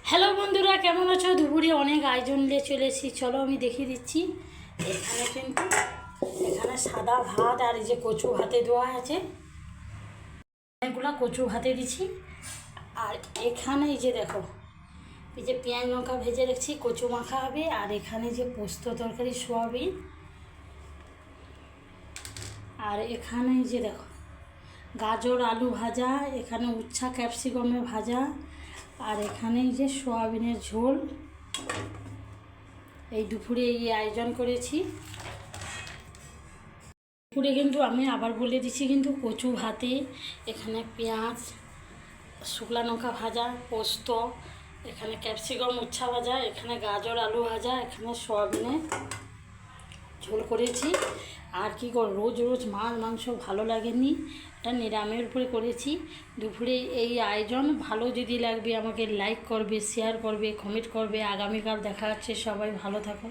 Hello বন্ধুরা, কেমন আছো? দুপুরে অনেক আয়োজন নিয়ে চলে এসেছি, চলো আমি দেখিয়ে দিচ্ছি। এখানে কিন্তু সাদা ভাত আর এই যে কচু ভাতে দেওয়া আছে, অনেকগুলো কচু ভাতে দিচ্ছি। আর এখানে এই যে দেখো, এই যে পেঁয়াজ লঙ্কা ভেজে রেখেছি, কচু মাখা হবে। আর এখানে যে পোস্ত তরকারি, সোয়াবিন। আর এখানে এই যে দেখো গাজর আলু ভাজা, এখানে উচ্ছা ক্যাপসিকামের ভাজা, আর এখানে এই যে সোয়াবিনের ঝোল। এই দুপুরে এই আয়োজন করেছি। দুপুরে কিন্তু আমি আবার বলে দিচ্ছি, কিন্তু কচু ভাতে এখানে পেঁয়াজ, শুকনো লঙ্কা ভাজা, পোস্ত, এখানে ক্যাপসিকাম উচ্ছা ভাজা, এখানে গাজর আলু ভাজা, এখানে সোয়াবিনের ঝোল করেছি। আর কি কর, রোজ রোজ মাছ মাংস ভালো লাগেনি, এটা নিরামের উপরে করেছি। দুপুরে এই আয়োজন ভালো যদি লাগবে আমাকে লাইক করবে, শেয়ার করবে, কমেন্ট করবে। আগামীকাল দেখা হচ্ছে, সবাই ভালো থাকো।